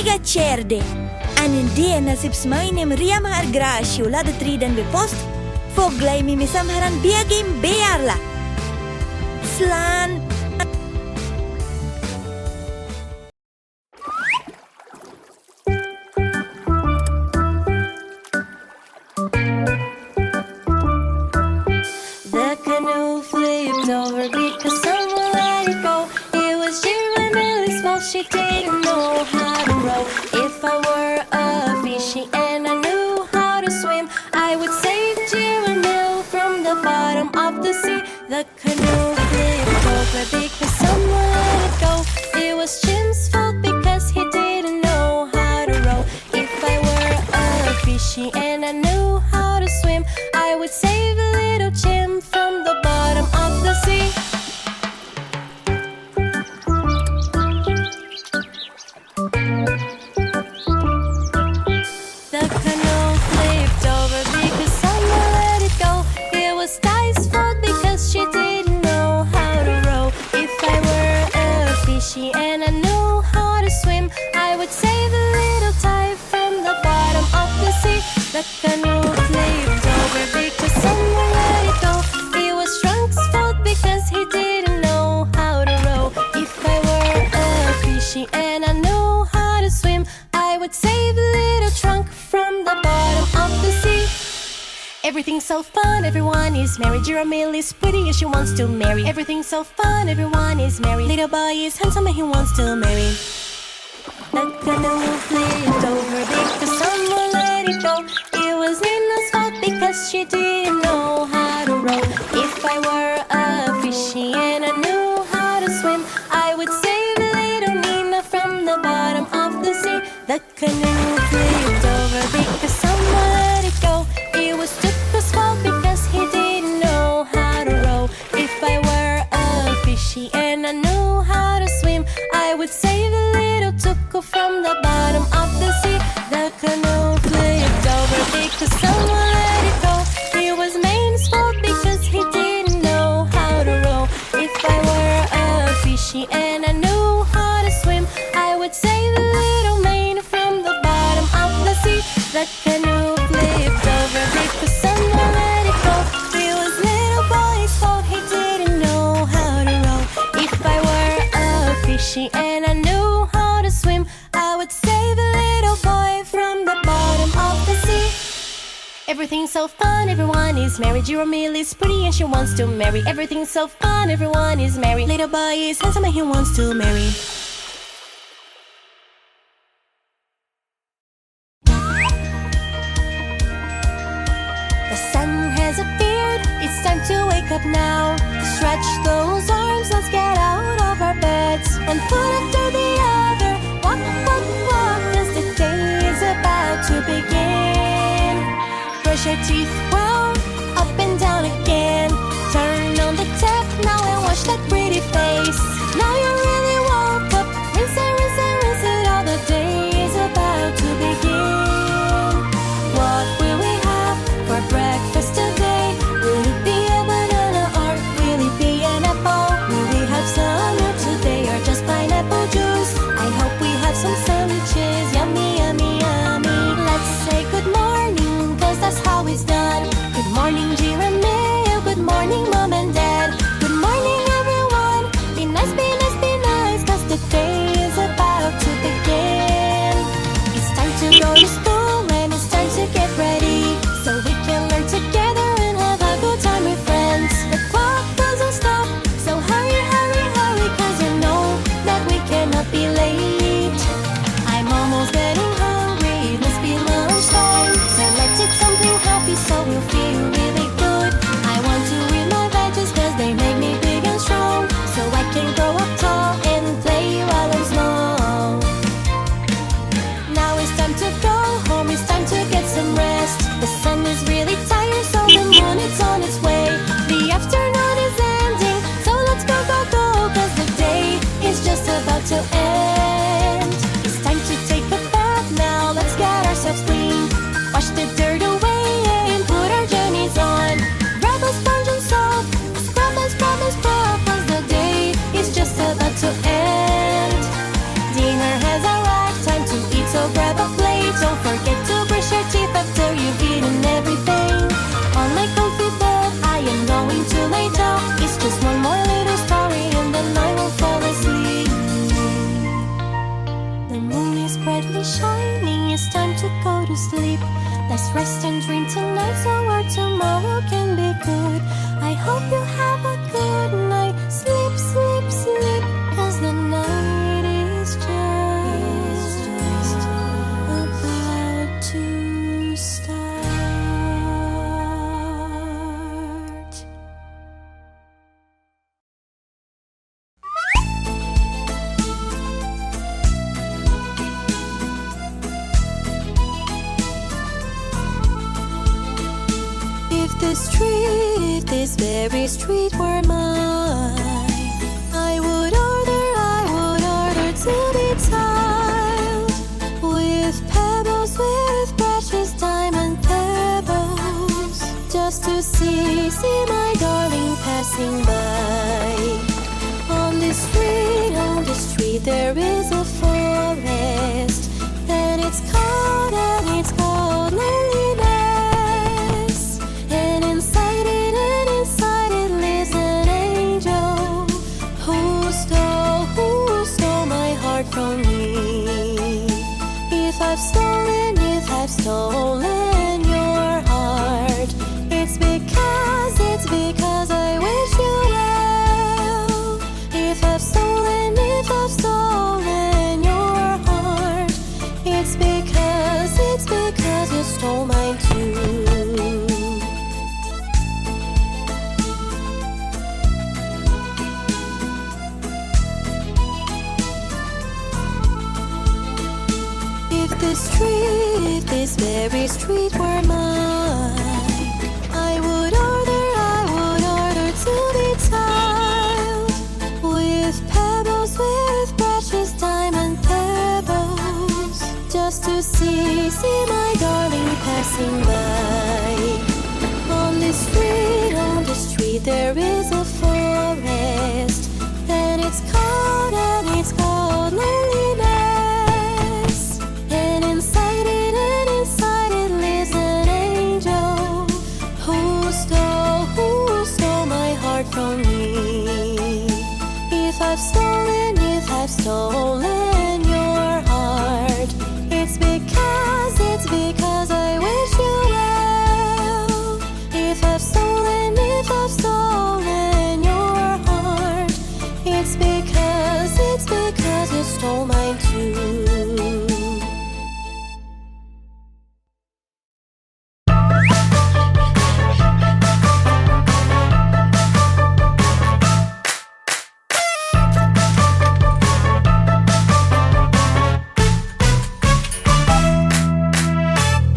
Beaga Cerde. En in die nasibs mijn Ríomhphost Cairdis la de triden we post. Foghlaim mis Amhráin Beaga bealach. Slan. The canoe flipped over because someone let it go. It was Giramille's fault, she didn't know how to row. If I were a fishy and I knew how to swim, I would save Giramille from the bottom of the sea. The canoe flipped over because someone let it go. It was Jim's fault because he didn't know how to row. If I were a fishy and I knew how to swim, I would save little Jim from the bottom of the sea. The canoe flipped over because someone let it go. It was Ty's fault because she didn't know how to row. If I were a fishy and I knew how to swim, I would save a little Ty from the bottom of the sea. The canoe flipped over because someone let it go. It was Trunk's fault because he didn't know how to row. If I were a fishy and I knew how to swim, I would save a little Trunk from the bottom of the sea. Everything's so fun, everyone is merry. Giramille is pretty and she wants to marry. Everything's so fun, everyone is merry. Little boy is handsome and he wants to marry. The canoe flipped over because someone let it go. It was Nina's fault because she didn't know how to row. If I were a fishy and I knew how to swim, I would save little Nina from the bottom of the sea. The canoe flipped over because someone let it go. It was Tuka's fault because he didn't know how to row. If I were a fishy and I knew how to swim, I would save a little Tuka from the bottom of the sea. The canoe flipped over because someone let it go. It was Main's fault because he didn't know how to row. If I were a fishy and I knew how to swim, I would save a little Main from the bottom of the sea. The canoe flipped over because someone let it go. It was little boy's fault, he didn't know how to row. If I were a fishy and I knew how to swim, I would save a little boy from the bottom of the sea. Everything's so fun, everyone is merry. Giramille is pretty and she wants to marry. Everything's so fun, everyone is merry. Little boy is handsome and he wants to marry. The sun has appeared, it's time to wake up now. Stretch those arms, let's get out of our beds. One foot after the other, walk, walk, walk, as the day is about to begin. Brush your teeth well, up and down again. Turn on the tap now and wash that pretty face. Now you really woke up, rinse and rinse and rinse it all. The day is about to begin. What will we have for breakfast today? Will it be a banana or will it be an apple? Will we have some milk today or just pineapple juice? I hope we have some sandwiches, yummy, yummy, yummy. Let's say good morning, cause that's how it's done. don't forget to brush your teeth after you've eaten everything. On my comfy bed, I am going to lay down. It's just one more little story and then I will fall asleep. The moon is brightly shining, it's time to go to sleep. Let's rest and dream tonight so our tomorrow can be good. I hope you have a good night. Sleep, sleep, sleep, 'cause the night is just about to start. If this very street were mine, I would order to be tiled with pebbles, with precious diamond pebbles, just to see my darling passing by. On this street there is a forest, and it's called loneliness. And inside it lives an angel who stole my heart from me. If I've stolen your heart, it's because I wish you well. If I've stolen your heart, it's because you stole mine too. If this very street were mine, I would order to be tiled with pebbles, with precious diamond pebbles, just to see my darling passing by. On this street there is a forest, and it's called loneliness. And inside it lives an angel who stole my heart from me. If I've stolen your heart, it's because I wish you well. If I've stolen your heart, it's because you stole mine too.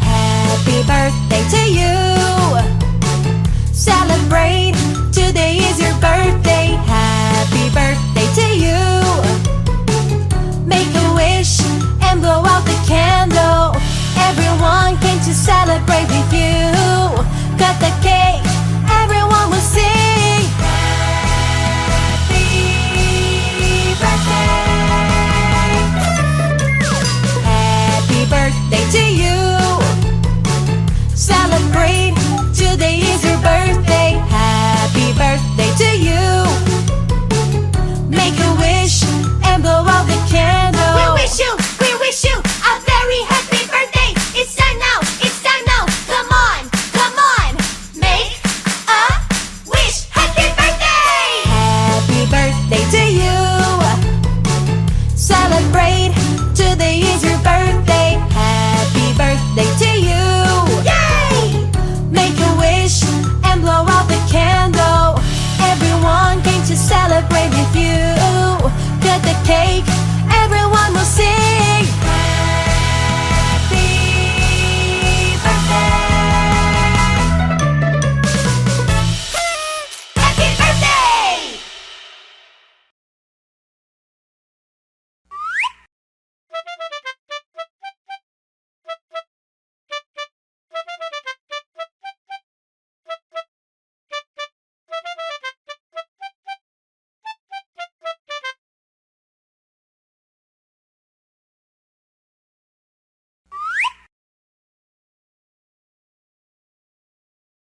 Happy birthday to you. Celebrate, today is your birthday. Happy birthday to you. Make a wish and blow out the candle. Everyone came to celebrate with you. Cut the cake, everyone will sing. Happy birthday. Happy birthday to you. Celebrate, today is your birthday. Happy birthday to you. Make a wish and blow out the candle. We wish you a very happy birthday. It's time now, come on, make a wish. Happy birthday. Happy birthday to you. Celebrate, today is your birthday. Happy birthday to you. Yay! Make a wish and blow out the candle. Everyone came to celebrate with you. Cut the cake, everyone will sing.